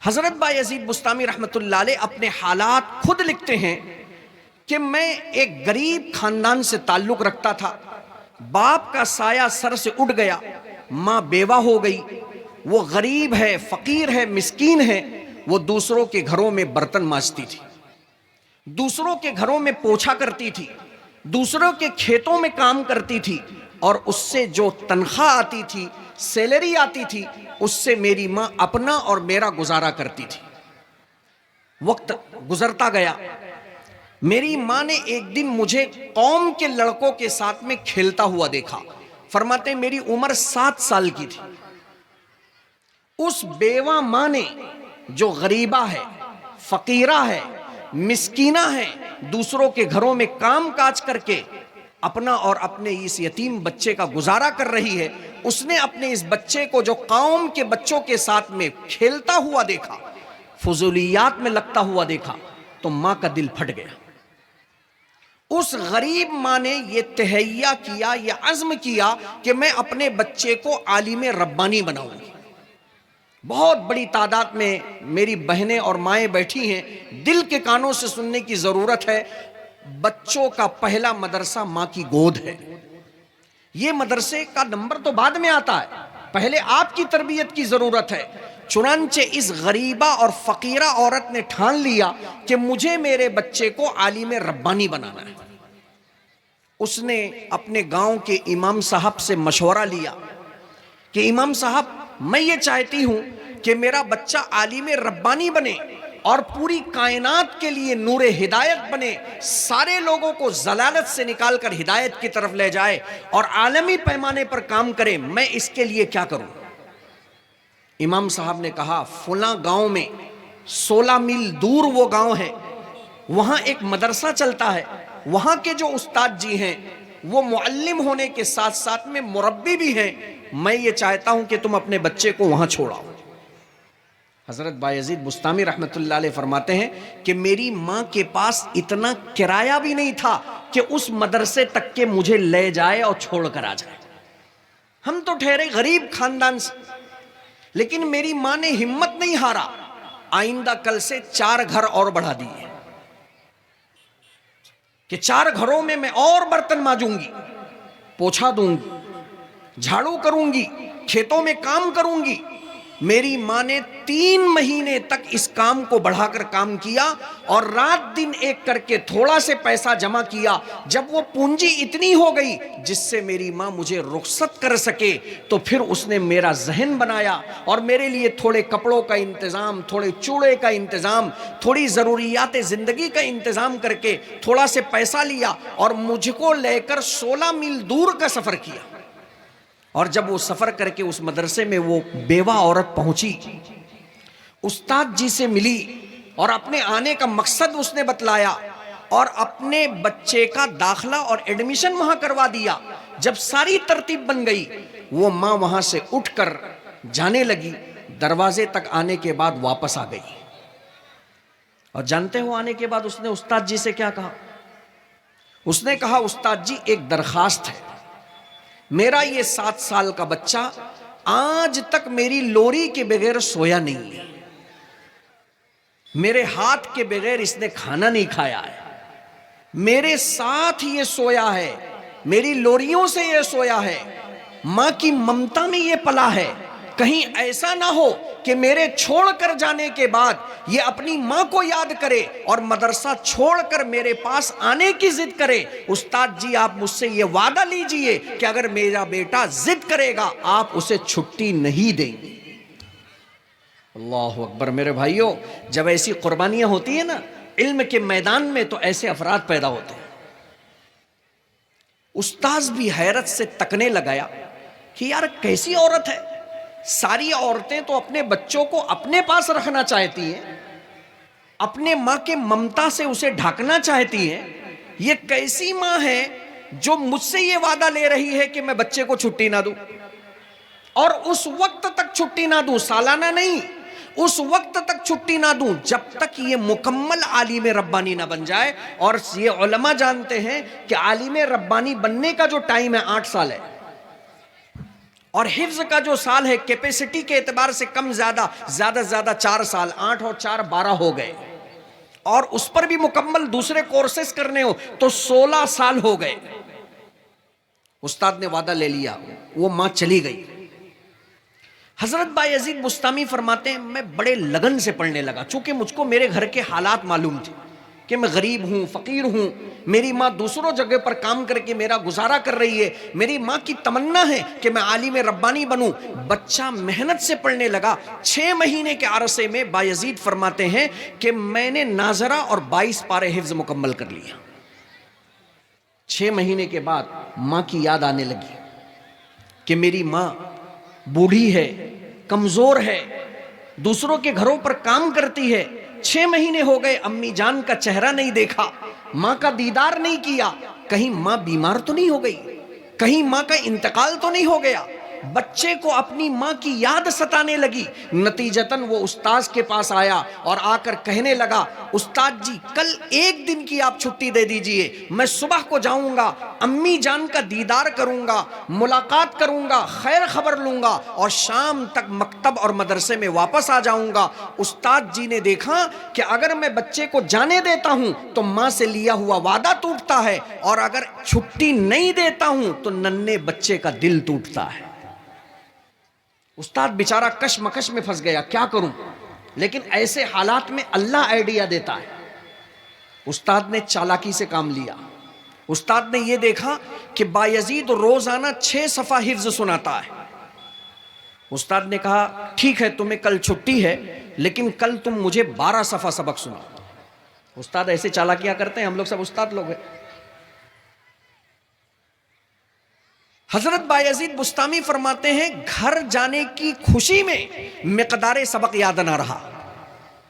حضرت بایزید بستامی رحمۃ اللہ علیہ اپنے حالات خود لکھتے ہیں کہ میں ایک غریب خاندان سے تعلق رکھتا تھا، باپ کا سایہ سر سے اٹھ گیا، ماں بیوہ ہو گئی، وہ غریب ہے، فقیر ہے، مسکین ہے، وہ دوسروں کے گھروں میں برتن مانجتی تھی، دوسروں کے گھروں میں پوچھا کرتی تھی، دوسروں کے کھیتوں میں کام کرتی تھی، اور اس سے جو تنخواہ آتی تھی، سیلری آتی تھی، اس سے میری ماں اپنا اور میرا گزارا کرتی تھی۔ وقت گزرتا گیا، میری ماں نے ایک دن مجھے قوم کے لڑکوں کے ساتھ میں کھیلتا ہوا دیکھا۔ فرماتے ہیں میری عمر 7 سال کی تھی۔ اس بیوہ ماں نے جو غریبہ ہے، فقیرہ ہے، مسکینہ ہے، دوسروں کے گھروں میں کام کاج کر کے اپنا اور اپنے اس یتیم بچے کا گزارا کر رہی ہے، اس نے اپنے اس بچے کو جو قوم کے بچوں کے ساتھ میں کھیلتا ہوا دیکھا، فضولیات میں لگتا ہوا دیکھا، تو ماں کا دل پھٹ گیا۔ اس غریب ماں نے یہ تہیہ کیا، یہ عزم کیا کہ میں اپنے بچے کو عالم ربانی بناؤں گی۔ بہت بڑی تعداد میں میری بہنیں اور مائیں بیٹھی ہیں، دل کے کانوں سے سننے کی ضرورت ہے۔ بچوں کا پہلا مدرسہ ماں کی گود ہے۔ یہ مدرسے کا نمبر تو بعد میں آتا ہے، پہلے آپ کی تربیت کی ضرورت ہے۔ چنانچہ اس غریبہ اور فقیرہ عورت نے ٹھان لیا کہ مجھے میرے بچے کو عالم ربانی بنانا ہے۔ اس نے اپنے گاؤں کے امام صاحب سے مشورہ لیا کہ امام صاحب، میں یہ چاہتی ہوں کہ میرا بچہ عالم ربانی بنے اور پوری کائنات کے لیے نور ہدایت بنے، سارے لوگوں کو ضلالت سے نکال کر ہدایت کی طرف لے جائے اور عالمی پیمانے پر کام کرے، میں اس کے لیے کیا کروں؟ امام صاحب نے کہا فلاں گاؤں میں 16 میل دور وہ گاؤں ہے، وہاں ایک مدرسہ چلتا ہے، وہاں کے جو استاد جی ہیں وہ معلم ہونے کے ساتھ ساتھ میں مربی بھی ہیں، میں یہ چاہتا ہوں کہ تم اپنے بچے کو وہاں چھوڑاؤ۔ حضرت بایزید بستامی رحمۃ اللہ علیہ فرماتے ہیں کہ میری ماں کے پاس اتنا کرایہ بھی نہیں تھا کہ اس مدرسے تک کے مجھے لے جائے اور چھوڑ کر آ جائے۔ ہم تو ٹھہرے غریب خاندان سے، لیکن میری ماں نے ہمت نہیں ہارا، آئندہ کل سے 4 گھر اور بڑھا دیے کہ 4 گھروں میں اور برتن مانجوں گی، پوچھا دوں گی، جھاڑو کروں گی، کھیتوں میں کام کروں گی۔ میری ماں نے 3 مہینے تک اس کام کو بڑھا کر کام کیا اور رات دن ایک کر کے تھوڑا سے پیسہ جمع کیا۔ جب وہ پونجی اتنی ہو گئی جس سے میری ماں مجھے رخصت کر سکے، تو پھر اس نے میرا ذہن بنایا اور میرے لیے تھوڑے کپڑوں کا انتظام، تھوڑے چوڑے کا انتظام، تھوڑی ضروریات زندگی کا انتظام کر کے تھوڑا سے پیسہ لیا اور مجھ کو لے کر 16 میل دور کا سفر کیا۔ اور جب وہ سفر کر کے اس مدرسے میں وہ بیوہ عورت پہنچی، استاد جی سے ملی اور اپنے آنے کا مقصد اس نے بتلایا اور اپنے بچے کا داخلہ اور ایڈمیشن وہاں کروا دیا۔ جب ساری ترتیب بن گئی، وہ ماں وہاں سے اٹھ کر جانے لگی، دروازے تک آنے کے بعد واپس آ گئی۔ اور جانتے ہو آنے کے بعد اس نے استاد جی سے کیا کہا؟ اس نے کہا استاد جی ایک درخواست ہے، میرا یہ 7 سال کا بچہ آج تک میری لوری کے بغیر سویا نہیں ہے، میرے ہاتھ کے بغیر اس نے کھانا نہیں کھایا ہے، میرے ساتھ یہ سویا ہے، میری لوریوں سے یہ سویا ہے، ماں کی ممتا میں یہ پلا ہے۔ کہیں ایسا نہ ہو کہ میرے چھوڑ کر جانے کے بعد یہ اپنی ماں کو یاد کرے اور مدرسہ چھوڑ کر میرے پاس آنے کی ضد کرے۔ استاد جی آپ مجھ سے یہ وعدہ لیجئے کہ اگر میرا بیٹا ضد کرے گا آپ اسے چھٹی نہیں دیں گے۔ اللہ اکبر میرے بھائیوں، جب ایسی قربانیاں ہوتی ہیں نا علم کے میدان میں تو ایسے افراد پیدا ہوتے ہیں۔ استاذ بھی حیرت سے تکنے لگایا کہ یار کیسی عورت ہے، ساری عورتیں تو اپنے بچوں کو اپنے پاس رکھنا چاہتی ہیں، اپنے ماں کے ممتا سے اسے ڈھانکنا چاہتی ہیں، یہ کیسی ماں ہے جو مجھ سے یہ وعدہ لے رہی ہے کہ میں بچے کو چھٹی نہ دوں، اور اس وقت تک چھٹی نہ دوں، سالانہ نہیں، اس وقت تک چھٹی نہ دوں جب تک یہ مکمل عالم ربانی نہ بن جائے۔ اور یہ علماء جانتے ہیں کہ عالم ربانی بننے کا جو ٹائم ہے 8 سال ہے، اور حفظ کا جو سال ہے کیپیسٹی کے اعتبار سے کم زیادہ سے زیادہ 4 سال، 8 اور 4 12 ہو گئے، اور اس پر بھی مکمل دوسرے کورسز کرنے ہو تو 16 سال ہو گئے۔ استاد نے وعدہ لے لیا، وہ ماں چلی گئی۔ حضرت بایزید بستامی فرماتے ہیں میں بڑے لگن سے پڑھنے لگا، چونکہ مجھ کو میرے گھر کے حالات معلوم تھے کہ میں غریب ہوں، فقیر ہوں، میری ماں دوسروں جگہ پر کام کر کے میرا گزارا کر رہی ہے، میری ماں کی تمنا ہے کہ میں عالم ربانی بنوں۔ بچہ محنت سے پڑھنے لگا۔ 6 مہینے کے عرصے میں بایزید فرماتے ہیں کہ میں نے ناظرہ اور 22 پارے حفظ مکمل کر لیا۔ 6 مہینے کے بعد ماں کی یاد آنے لگی کہ میری ماں بوڑھی ہے، کمزور ہے، دوسروں کے گھروں پر کام کرتی ہے۔ 6 مہینے ہو گئے، امی جان کا چہرہ نہیں دیکھا، ماں کا دیدار نہیں کیا، کہیں ماں بیمار تو نہیں ہو گئی، کہیں ماں کا انتقال تو نہیں ہو گیا۔ بچے کو اپنی ماں کی یاد ستانے لگی۔ نتیجتاً وہ استاذ کے پاس آیا اور آ کر کہنے لگا استاد جی کل 1 دن کی آپ چھٹی دے دیجئے، میں صبح کو جاؤں گا، امی جان کا دیدار کروں گا، ملاقات کروں گا، خیر خبر لوں گا اور شام تک مکتب اور مدرسے میں واپس آ جاؤں گا۔ استاد جی نے دیکھا کہ اگر میں بچے کو جانے دیتا ہوں تو ماں سے لیا ہوا وعدہ ٹوٹتا ہے، اور اگر چھٹی نہیں دیتا ہوں تو ننھے بچے کا دل ٹوٹتا ہے۔ استاد بیچارہ کشمکش میں پھنس گیا، کیا کروں؟ لیکن ایسے حالات میں اللہ آئیڈیا دیتا ہے۔ استاد نے چالاکی سے کام لیا۔ استاد نے یہ دیکھا کہ بایزید روزانہ 6 صفحہ حفظ سناتا ہے۔ استاد نے کہا ٹھیک ہے تمہیں کل چھٹی ہے، لیکن کل تم مجھے 12 صفحہ سبق سناؤ۔ استاد ایسے چالاکیاں کرتے ہیں، ہم لوگ سب استاد لوگ ہیں۔ حضرت بایزید بستامی فرماتے ہیں گھر جانے کی خوشی میں مقدار سبق یاد نہ رہا،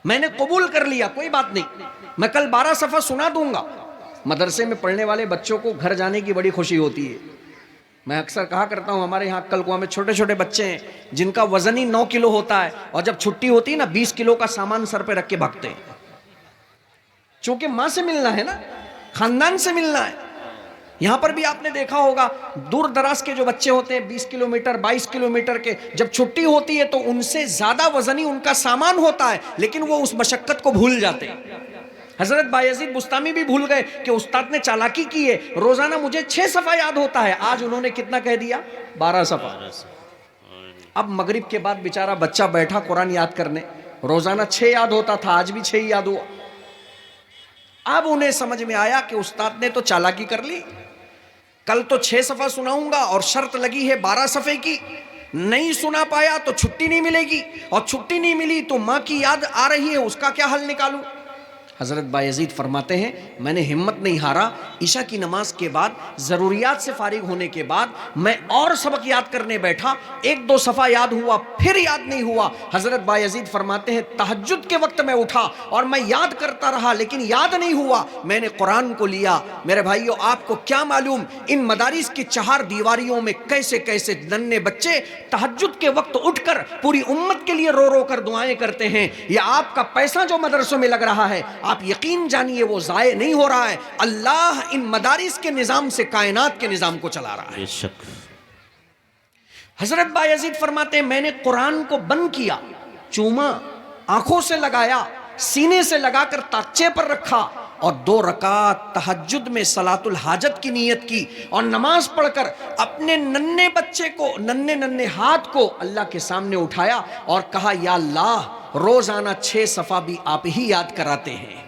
میں نے قبول کر لیا کوئی بات نہیں، میں کل 12 صفحہ سنا دوں گا۔ مدرسے میں پڑھنے والے بچوں کو گھر جانے کی بڑی خوشی ہوتی ہے۔ میں اکثر کہا کرتا ہوں ہمارے یہاں کل کو ہمیں چھوٹے چھوٹے بچے ہیں جن کا وزن ہی 9 کلو ہوتا ہے، اور جب چھٹی ہوتی ہے نا 20 کلو کا سامان سر پہ رکھ کے بھاگتے ہیں، چونکہ ماں سے ملنا ہے نا، خاندان سے ملنا ہے۔ یہاں پر بھی آپ نے دیکھا ہوگا دور دراز کے جو بچے ہوتے ہیں 20 کلومیٹر 22 کلومیٹر کے، جب چھٹی ہوتی ہے تو ان سے زیادہ وزنی ان کا سامان ہوتا ہے، لیکن وہ اس مشقت کو بھول جاتے ہیں۔ حضرت بایزید بستامی بھی بھول گئے کہ استاد نے چالاکی کی ہے، روزانہ مجھے 6 صفحہ یاد ہوتا ہے، آج انہوں نے کتنا کہہ دیا؟ 12 صفحہ۔ اب مغرب کے بعد بیچارہ بچہ بیٹھا قرآن یاد کرنے، روزانہ 6 یاد ہوتا تھا، آج بھی 6 ہی یاد ہوا۔ اب انہیں سمجھ میں آیا کہ استاد نے تو چالاکی کر لی، کل تو 6 صفحہ سناؤں گا اور شرط لگی ہے 12 صفحے کی، نہیں سنا پایا تو چھٹی نہیں ملے گی، اور چھٹی نہیں ملی تو ماں کی یاد آ رہی ہے، اس کا کیا حل نکالوں؟ حضرت بایزید فرماتے ہیں میں نے ہمت نہیں ہارا، عشاء کی نماز کے بعد ضروریات سے فارغ ہونے کے بعد میں اور سبق یاد کرنے بیٹھا، 1-2 صفحہ یاد ہوا، پھر یاد نہیں ہوا۔ حضرت بایزید فرماتے ہیں تہجد کے وقت میں اٹھا اور میں یاد کرتا رہا لیکن یاد نہیں ہوا، میں نے قرآن کو لیا۔ میرے بھائیو آپ کو کیا معلوم ان مدارس کی 4 دیواریوں میں کیسے کیسے ننھے بچے تہجد کے وقت اٹھ کر پوری امت کے لیے رو رو کر دعائیں کرتے ہیں۔ یہ آپ کا پیسہ جو مدرسوں میں لگ رہا ہے، آپ یقین جانیے وہ ضائع نہیں ہو رہا ہے، اللہ ان مدارس کے نظام سے کائنات کے نظام کو چلا رہا ہے۔ حضرت بایزید فرماتے ہیں میں نے قرآن کو بند کیا، چوما، آنکھوں سے لگایا، سینے سے لگا کر تاقچے پر رکھا، اور 2 رکعت تہجد میں صلاۃ الحاجت کی نیت کی، اور نماز پڑھ کر اپنے ننھے بچے کو، ننھے ہاتھ کو اللہ کے سامنے اٹھایا اور کہا یا اللہ روزانہ 6 صفحہ بھی آپ ہی یاد کراتے ہیں،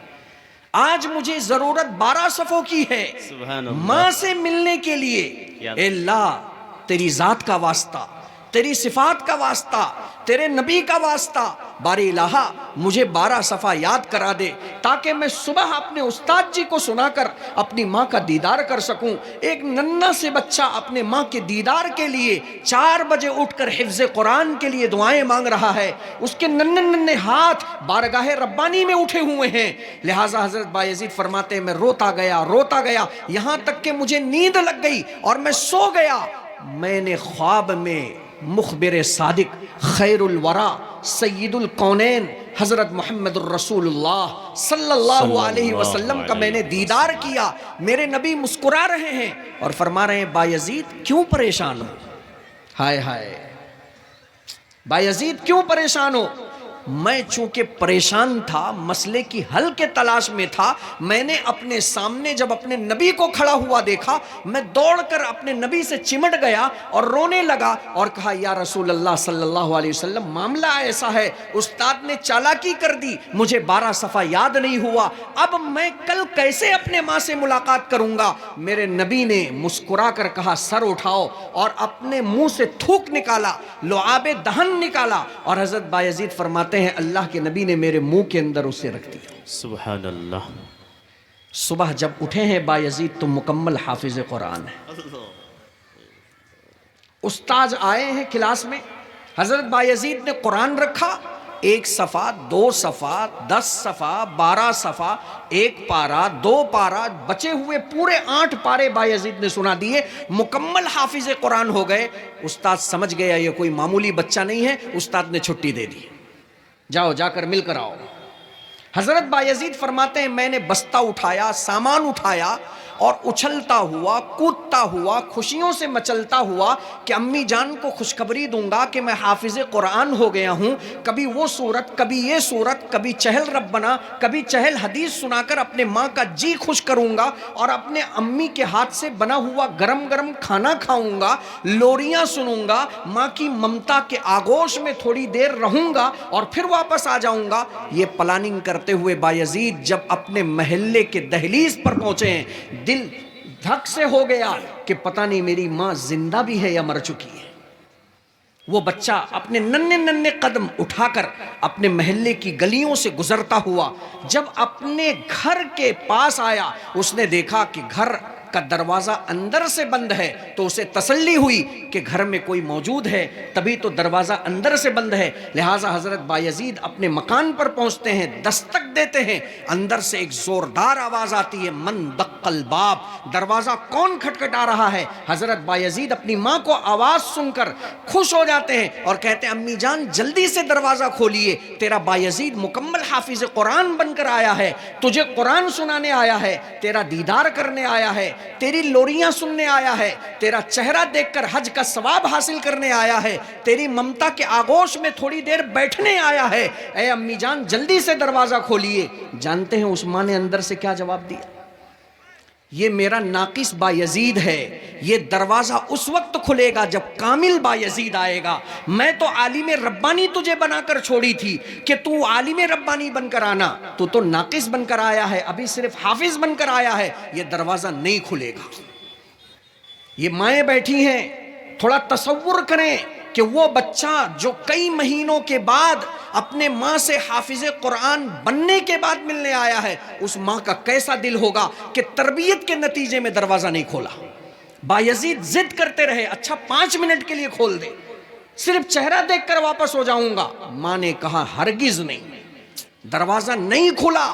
آج مجھے ضرورت 12 صفحوں کی ہے ماں سے ملنے کے لیے، اے اللہ تیری ذات کا واسطہ، تیری صفات کا واسطہ، تیرے نبی کا واسطہ، باری الہ مجھے 12 صفحہ یاد کرا دے تاکہ میں صبح اپنے استاد جی کو سنا کر اپنی ماں کا دیدار کر سکوں۔ ایک ننھا سے بچہ اپنے ماں کے دیدار کے لیے 4 بجے اٹھ کر حفظ قرآن کے لیے دعائیں مانگ رہا ہے، اس کے ننھے ہاتھ بارگاہ ربانی میں اٹھے ہوئے ہیں۔ لہٰذا حضرت بایزید فرماتے ہیں میں روتا گیا یہاں تک کہ مجھے نیند لگ گئی اور میں سو گیا۔ میں نے خواب میں مخبر صادق خیر الورا سید الکونین حضرت محمد الرسول اللہ صلی اللہ علیہ وسلم کا میں نے دیدار کیا، میرے نبی مسکرا رہے ہیں اور فرما رہے ہیں بایزید کیوں پریشان ہو؟ ہائے ہائے بایزید کیوں پریشان ہو؟ میں چونکہ پریشان تھا، مسئلے کی حل کے تلاش میں تھا، میں نے اپنے سامنے جب اپنے نبی کو کھڑا ہوا دیکھا، میں دوڑ کر اپنے نبی سے چمٹ گیا اور رونے لگا اور کہا یا رسول اللہ صلی اللہ علیہ وسلم معاملہ ایسا ہے، استاد نے چالاکی کر دی، مجھے 12 صفحہ یاد نہیں ہوا، اب میں کل کیسے اپنے ماں سے ملاقات کروں گا؟ میرے نبی نے مسکرا کر کہا سر اٹھاؤ، اور اپنے منہ سے تھوک نکالا، لعاب دہن نکالا، اور حضرت بایزید فرماتے ہیں اللہ کے نبی نے میرے منہ کے اندر اسے رکھ دیا۔ سبحان اللہ۔ صبح جب اٹھے ہیں بایزید تو مکمل حافظ قرآن ہے۔ استاذ آئے ہیں کلاس میں، حضرت بایزید نے قرآن رکھا، 1 صفحہ 2 صفحہ 10 صفحہ 12 صفحہ 1 پارہ 2 پارہ بچے ہوئے پورے 8 پارے بایزید نے سنا دیے، مکمل حافظ قرآن ہو گئے۔ استاد سمجھ گیا یہ کوئی معمولی بچہ نہیں ہے، استاد نے چھٹی دے دی، جاؤ جا کر مل کر آؤ۔ حضرت بایزید فرماتے ہیں میں نے بستہ اٹھایا، سامان اٹھایا اور اچھلتا ہوا کودتا ہوا خوشیوں سے مچلتا ہوا کہ امی جان کو خوشخبری دوں گا کہ میں حافظ قرآن ہو گیا ہوں۔ کبھی وہ صورت، کبھی یہ صورت، کبھی چہل ربنا، کبھی چہل حدیث سنا کر اپنے ماں کا جی خوش کروں گا، اور اپنے امی کے ہاتھ سے بنا ہوا گرم گرم کھانا کھاؤں گا، لوریاں سنوں گا، ماں کی ممتا کے آغوش میں تھوڑی دیر رہوں گا اور پھر واپس آ جاؤں گا۔ یہ پلاننگ کرتے ہوئے بایزید جب اپنے محلے کے دہلیز پر پہنچے ہیں، دل دھک سے ہو گیا کہ پتہ نہیں میری ماں زندہ بھی ہے یا مر چکی ہے۔ وہ بچہ اپنے ننھے ننھے قدم اٹھا کر اپنے محلے کی گلیوں سے گزرتا ہوا جب اپنے گھر کے پاس آیا، اس نے دیکھا کہ گھر کا دروازہ اندر سے بند ہے، تو اسے تسلی ہوئی کہ گھر میں کوئی موجود ہے، تبھی تو دروازہ اندر سے بند ہے۔ لہٰذا حضرت بایزید اپنے مکان پر پہنچتے ہیں، دستک دیتے ہیں، اندر سے ایک زوردار آواز آتی ہے، من دق الباب، دروازہ کون کھٹکھٹا رہا ہے؟ حضرت بایزید اپنی ماں کو آواز سن کر خوش ہو جاتے ہیں اور کہتے ہیں امی جان جلدی سے دروازہ کھولیے، تیرا بایزید مکمل حافظ قرآن بن کر آیا ہے، تجھے قرآن سنانے آیا ہے، تیرا دیدار کرنے آیا ہے، تیری لوریاں سننے آیا ہے، تیرا چہرہ دیکھ کر حج کا ثواب حاصل کرنے آیا ہے، تیری ممتا کے آغوش میں تھوڑی دیر بیٹھنے آیا ہے، اے امی جان جلدی سے دروازہ کھولیے۔ جانتے ہیں اس ماں نے اندر سے کیا جواب دیا؟ یہ میرا ناقص بایزید ہے، یہ دروازہ اس وقت کھلے گا جب کامل بایزید آئے گا۔ میں تو عالم ربانی تجھے بنا کر چھوڑی تھی کہ تو عالم ربانی بن کر آنا، تو ناقص بن کر آیا ہے، ابھی صرف حافظ بن کر آیا ہے، یہ دروازہ نہیں کھلے گا۔ یہ مائیں بیٹھی ہیں، تھوڑا تصور کریں کہ وہ بچہ جو کئی مہینوں کے بعد اپنے ماں سے حافظ قرآن بننے کے بعد ملنے آیا ہے، اس ماں کا کیسا دل ہوگا کہ تربیت کے نتیجے میں دروازہ نہیں کھولا۔ بایزید ضد کرتے رہے، اچھا 5 منٹ کے لیے کھول دے، صرف چہرہ دیکھ کر واپس ہو جاؤں گا۔ ماں نے کہا ہرگز نہیں، دروازہ نہیں کھلا۔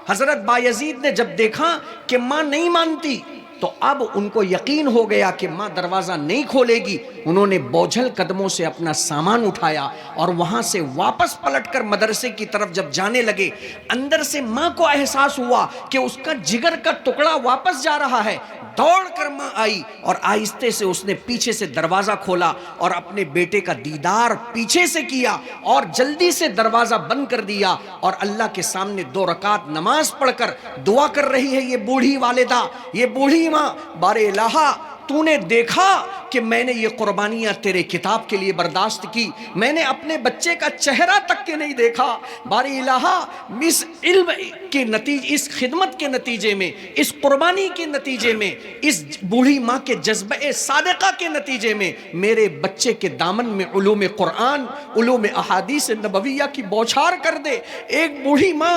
حضرت بایزید نے جب دیکھا کہ ماں نہیں مانتی تو اب ان کو یقین ہو گیا کہ ماں دروازہ نہیں کھولے گی۔ انہوں نے بوجھل قدموں سے اپنا سامان اٹھایا اور وہاں سے واپس پلٹ کر مدرسے کی طرف جب جانے لگے، اندر سے ماں کو احساس ہوا کہ اس کا جگر کا ٹکڑا واپس جا رہا ہے۔ دوڑ کر ماں آئی اور آہستہ سے اس نے پیچھے سے دروازہ کھولا اور اپنے بیٹے کا دیدار پیچھے سے کیا اور جلدی سے دروازہ بند کر دیا، اور اللہ کے سامنے 2 رکعت نماز پڑھ کر دعا کر رہی ہے یہ بوڑھی والدہ، یہ بوڑھی ماں، بار الہا تو نے دیکھا کہ میں نے یہ قربانیاں تیرے کتاب کے لیے برداشت کی، میں نے اپنے بچے کا چہرہ تک کے نہیں دیکھا، بار الہا اس علم کے نتیجے، اس خدمت کے نتیجے میں، اس قربانی کے نتیجے میں، اس بوڑھی ماں کے جذبہ صادقہ کے نتیجے میں میرے بچے کے دامن میں علوم قرآن، علوم احادیث نبویہ کی بوچھار کر دے۔ ایک بوڑھی ماں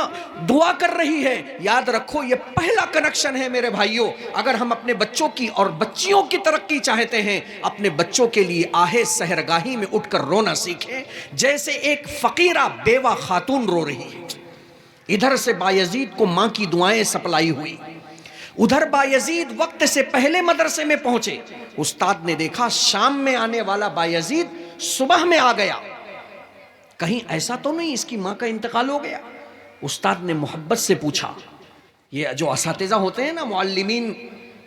دعا کر رہی ہے۔ یاد رکھو یہ پہلا کنیکشن ہے میرے بھائیوں، اگر ہم اپنے بچوں کی اور بچیوں کی ترقی چاہتے ہیں، اپنے بچوں کے لیے آہے سحرگاہی میں اٹھ کر رونا سیکھیں، جیسے ایک فقیرہ بیوہ خاتون رو رہی ہے۔ ادھر سے بایزید کو ماں کی دعائیں سپلائی ہوئی، ادھر بایزید وقت سے پہلے مدرسے میں پہنچے۔ استاد نے دیکھا شام میں آنے والا بایزید صبح میں آ گیا، کہیں ایسا تو نہیں اس کی ماں کا انتقال ہو گیا؟ استاد نے محبت سے پوچھا، یہ جو اساتذہ ہوتے ہیں نا، معلمین،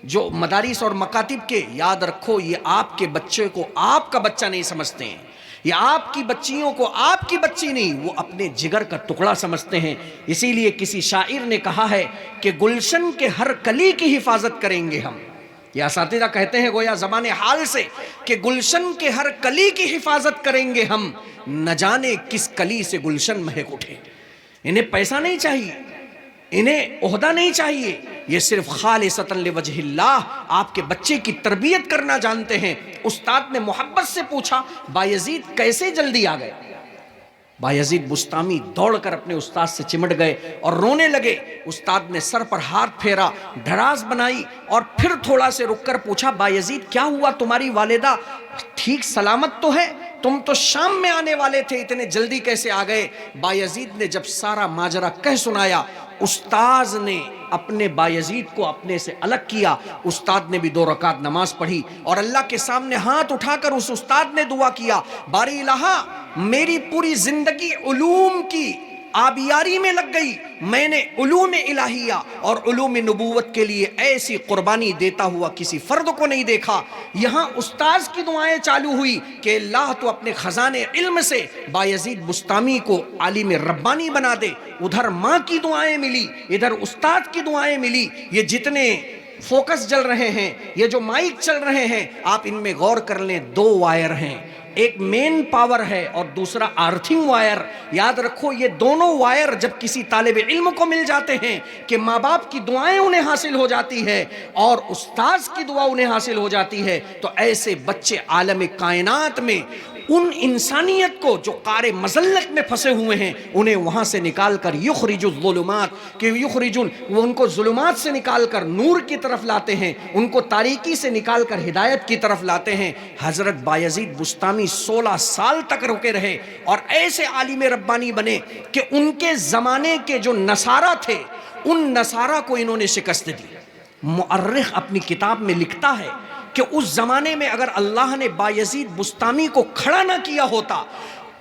جو مدارس اور مکاتب کے، یاد رکھو یہ آپ کے بچے کو آپ کا بچہ نہیں سمجھتے ہیں، یہ آپ کی بچیوں کو آپ کی بچی نہیں، وہ اپنے جگر کا ٹکڑا سمجھتے ہیں۔ اسی لیے کسی شاعر نے کہا ہے کہ گلشن کے ہر کلی کی حفاظت کریں گے ہم۔ یہ اساتذہ کہتے ہیں گویا زبان حال سے کہ گلشن کے ہر کلی کی حفاظت کریں گے ہم، نہ جانے کس کلی سے گلشن مہک اٹھے۔ انہیں پیسہ نہیں چاہیے، انہیں عہدہ نہیں چاہیے، یہ صرف خالصتاً لوجہ اللہ آپ کے بچے کی تربیت کرنا جانتے ہیں۔ استاد نے محبت سے پوچھا بایزید کیسے جلدی آ گئے؟ بایزید بسطامی دوڑ کر اپنے استاد سے چمٹ گئے اور رونے لگے۔ استاد نے سر پر ہاتھ پھیرا، دھڑاس بنائی اور پھر تھوڑا سے رک کر پوچھا بایزید کیا ہوا، تمہاری والدہ ٹھیک سلامت تو ہے؟ تم تو شام میں آنے والے تھے، اتنے جلدی کیسے آ گئے؟ بایزید نے جب سارا ماجرا کہہ سنایا، استاذ نے اپنے بایزید کو اپنے سے الگ کیا۔ استاد نے بھی 2 رکعت نماز پڑھی اور اللہ کے سامنے ہاتھ اٹھا کر اس استاد نے دعا کیا، باری الہ میری پوری زندگی علوم کی آبیاری میں لگ گئی، میں نے علوم الہیہ اور علوم نبوت کے لیے ایسی قربانی دیتا ہوا کسی فرد کو نہیں دیکھا۔ یہاں استاذ کی دعائیں چالو ہوئی کہ اللہ تو اپنے خزانے علم سے بایزید بسطامی کو عالم ربانی بنا دے۔ ادھر ماں کی دعائیں ملی، ادھر استاد کی دعائیں ملی۔ یہ جتنے فوکس جل رہے ہیں، یہ جو مائک چل رہے ہیں، آپ ان میں غور کر لیں، 2 وائر ہیں، ایک مین پاور ہے اور دوسرا آرتھنگ وائر۔ یاد رکھو یہ دونوں وائر جب کسی طالب علم کو مل جاتے ہیں کہ ماں باپ کی دعائیں انہیں حاصل ہو جاتی ہے اور استاذ کی دعا انہیں حاصل ہو جاتی ہے، تو ایسے بچے عالم کائنات میں ان انسانیت کو جو قعر مذلت میں پھنسے ہوئے ہیں انہیں وہاں سے نکال کر یخرج الظلمات، کہ یخرجون وہ ان کو ظلمات سے نکال کر نور کی طرف لاتے ہیں، ان کو تاریکی سے نکال کر ہدایت کی طرف لاتے ہیں۔ حضرت بایزید بسطامی 16 سال تک رکے رہے اور ایسے عالم ربانی بنے کہ ان کے زمانے کے جو نصارہ تھے ان نصارہ کو انہوں نے شکست دی۔ مؤرخ اپنی کتاب میں لکھتا ہے کہ اس زمانے میں اگر اللہ نے بایزید بسطامی کو کھڑا نہ کیا ہوتا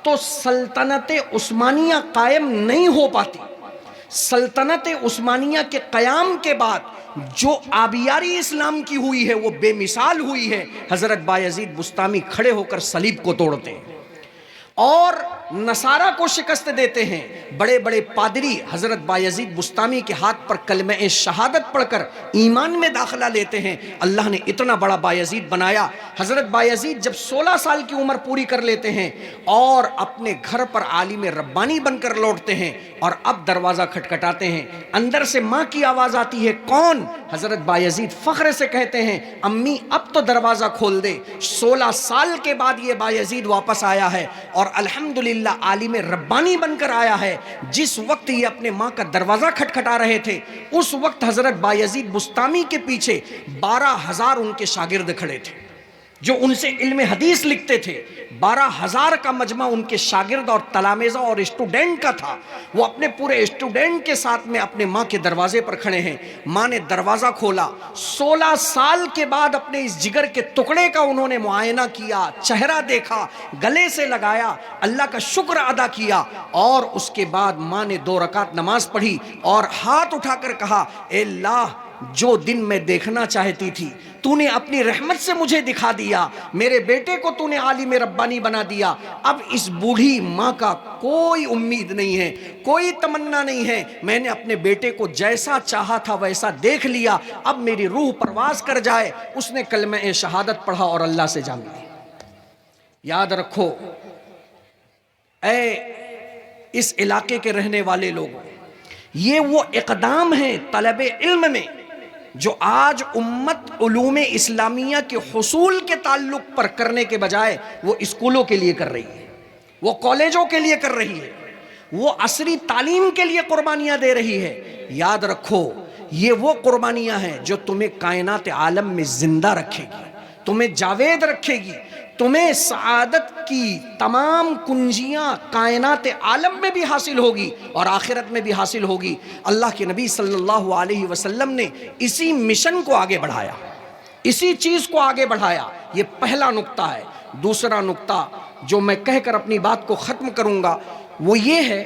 تو سلطنت عثمانیہ قائم نہیں ہو پاتی۔ سلطنت عثمانیہ کے قیام کے بعد جو آبیاری اسلام کی ہوئی ہے وہ بے مثال ہوئی ہے۔ حضرت بایزید بسطامی کھڑے ہو کر صلیب کو توڑتے ہیں اور نصارہ کو شکست دیتے ہیں۔ بڑے بڑے پادری حضرت بایزید بسطامی کے ہاتھ پر کلمہ شہادت پڑھ کر ایمان میں داخلہ لیتے ہیں۔ اللہ نے اتنا بڑا بایزید بنایا۔ حضرت بایزید جب 16 سال کی عمر پوری کر لیتے ہیں اور اپنے گھر پر عالم ربانی بن کر لوٹتے ہیں اور اب دروازہ کھٹکھٹاتے ہیں، اندر سے ماں کی آواز آتی ہے، کون؟ حضرت بایزید فخر سے کہتے ہیں امی اب تو دروازہ کھول دے۔ 16 سال کے بعد یہ بایزید واپس آیا ہے اور الحمدللہ عالم ربانی بن کر آیا ہے۔ جس وقت یہ اپنے ماں کا دروازہ کھٹکھٹا رہے تھے اس وقت حضرت بایزید بسطامی کے پیچھے 12,000 ان کے شاگرد کھڑے تھے جو ان سے علم حدیث لکھتے تھے۔ 12,000 کا مجمع ان کے شاگرد اور تلامذہ اور اسٹوڈنٹ کا تھا۔ وہ اپنے پورے اسٹوڈنٹ کے ساتھ میں اپنے ماں کے دروازے پر کھڑے ہیں۔ ماں نے دروازہ کھولا، 16 سال کے بعد اپنے اس جگر کے ٹکڑے کا انہوں نے معائنہ کیا، چہرہ دیکھا، گلے سے لگایا، اللہ کا شکر ادا کیا اور اس کے بعد ماں نے 2 رکعت نماز پڑھی اور ہاتھ اٹھا کر کہا اے اللہ جو دن میں دیکھنا چاہتی تھی تو نے اپنی رحمت سے مجھے دکھا دیا، میرے بیٹے کو تو نے عالم ربانی بنا دیا۔ اب اس بوڑھی ماں کا کوئی امید نہیں ہے، کوئی تمنا نہیں ہے، میں نے اپنے بیٹے کو جیسا چاہا تھا ویسا دیکھ لیا، اب میری روح پرواز کر جائے۔ اس نے کلمہ شہادت پڑھا اور اللہ سے جا ملی۔ یاد رکھو اے اس علاقے کے رہنے والے لوگ، یہ وہ اقدام ہیں طلب علم میں جو آج امت علوم اسلامیہ کے حصول کے تعلق پر کرنے کے بجائے وہ اسکولوں کے لیے کر رہی ہے، وہ کالجوں کے لیے کر رہی ہے، وہ عصری تعلیم کے لیے قربانیاں دے رہی ہے۔ یاد رکھو یہ وہ قربانیاں ہیں جو تمہیں کائنات عالم میں زندہ رکھے گی، تمہیں جاوید رکھے گی، تمہیں سعادت کی تمام کنجیاں کائنات عالم میں بھی حاصل ہوگی اور آخرت میں بھی حاصل ہوگی۔ اللہ کے نبی صلی اللہ علیہ وسلم نے اسی مشن کو آگے بڑھایا، اسی چیز کو آگے بڑھایا۔ یہ پہلا نقطہ ہے۔ دوسرا نقطہ جو میں کہہ کر اپنی بات کو ختم کروں گا وہ یہ ہے